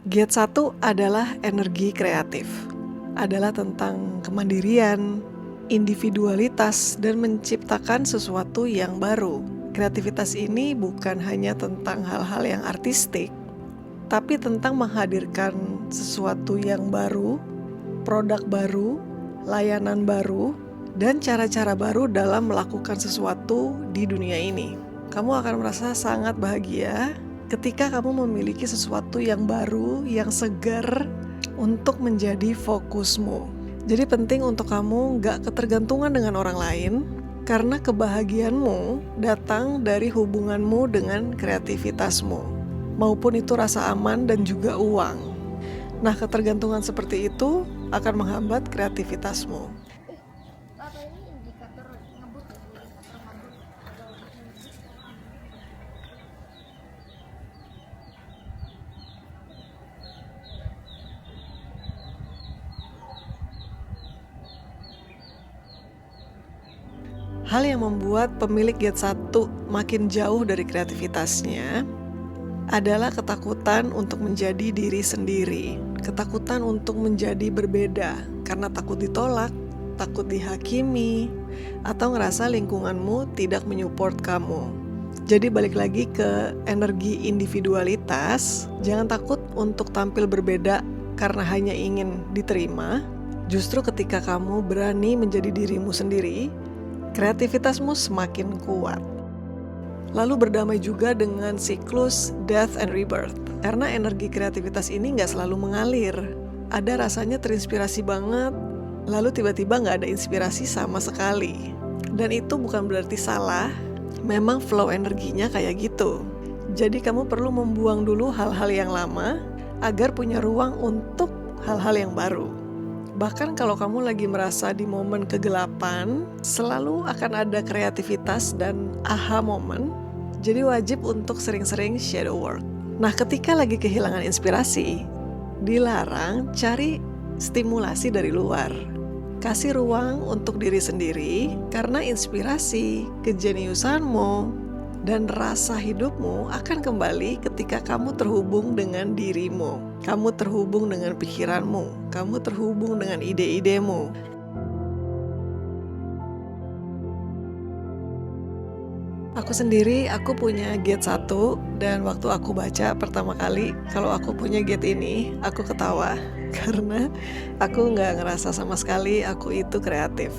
Gate 1 adalah energi kreatif. Adalah tentang kemandirian, individualitas, dan menciptakan sesuatu yang baru. Kreativitas ini bukan hanya tentang hal-hal yang artistik, tapi tentang menghadirkan sesuatu yang baru, produk baru, layanan baru, dan cara-cara baru dalam melakukan sesuatu di dunia ini. Kamu akan merasa sangat bahagia ketika kamu memiliki sesuatu yang baru, yang segar untuk menjadi fokusmu. Jadi penting untuk kamu gak ketergantungan dengan orang lain, karena kebahagiaanmu datang dari hubunganmu dengan kreativitasmu, maupun itu rasa aman dan juga uang. Nah, ketergantungan seperti itu akan menghambat kreativitasmu. Hal yang membuat pemilik Gate 1 makin jauh dari kreativitasnya adalah ketakutan untuk menjadi diri sendiri, ketakutan untuk menjadi berbeda karena takut ditolak, takut dihakimi, atau ngerasa lingkunganmu tidak menyupport kamu. Jadi balik lagi ke energi individualitas, jangan takut untuk tampil berbeda karena hanya ingin diterima. Justru ketika kamu berani menjadi dirimu sendiri, kreativitasmu semakin kuat. Lalu berdamai juga dengan siklus death and rebirth. Karena energi kreativitas ini gak selalu mengalir. Ada rasanya terinspirasi banget, lalu tiba-tiba gak ada inspirasi sama sekali. Dan itu bukan berarti salah, memang flow energinya kayak gitu. Jadi kamu perlu membuang dulu hal-hal yang lama, agar punya ruang untuk hal-hal yang baru. Bahkan kalau kamu lagi merasa di momen kegelapan, selalu akan ada kreativitas dan aha moment. Jadi wajib untuk sering-sering shadow work. Nah, ketika lagi kehilangan inspirasi, dilarang cari stimulasi dari luar. Kasih ruang untuk diri sendiri, karena inspirasi, kejeniusanmu, dan rasa hidupmu akan kembali ketika kamu terhubung dengan dirimu. Kamu terhubung dengan pikiranmu, kamu terhubung dengan ide-idemu. Aku sendiri, aku punya Gate 1, dan waktu aku baca pertama kali kalau aku punya Gate ini, aku ketawa. Karena aku gak ngerasa sama sekali aku itu kreatif.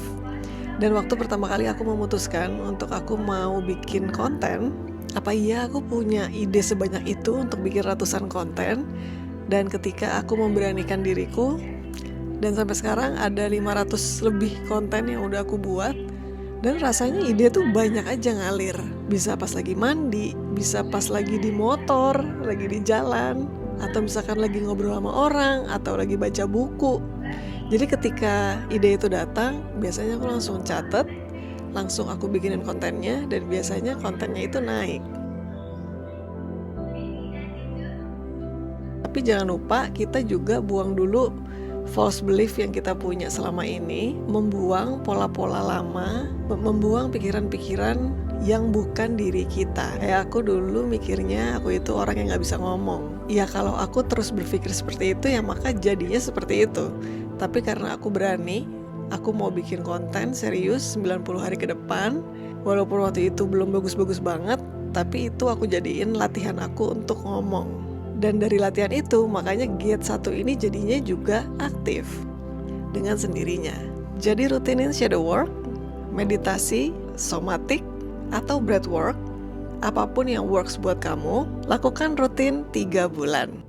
Dan waktu pertama kali aku memutuskan untuk aku mau bikin konten, apa iya aku punya ide sebanyak itu untuk bikin ratusan konten? Dan ketika aku memberanikan diriku, dan sampai sekarang ada 500 lebih konten yang udah aku buat, dan rasanya ide tuh banyak aja ngalir. Bisa pas lagi mandi, bisa pas lagi di motor, lagi di jalan, atau misalkan lagi ngobrol sama orang, atau lagi baca buku. Jadi ketika ide itu datang, biasanya aku langsung catet, langsung aku bikinin kontennya, dan biasanya kontennya itu naik. Tapi jangan lupa kita juga buang dulu false belief yang kita punya selama ini, membuang pola-pola lama, membuang pikiran-pikiran yang bukan diri kita. Kayak aku dulu mikirnya aku itu orang yang gak bisa ngomong. Ya kalau aku terus berpikir seperti itu, ya maka jadinya seperti itu. Tapi karena aku berani, aku mau bikin konten serius 90 hari ke depan. Walaupun waktu itu belum bagus-bagus banget, tapi itu aku jadiin latihan aku untuk ngomong. Dan dari latihan itu, makanya Gate 1 ini jadinya juga aktif dengan sendirinya. Jadi rutinin shadow work, meditasi, somatik, atau breath work, apapun yang works buat kamu, lakukan rutin 3 bulan.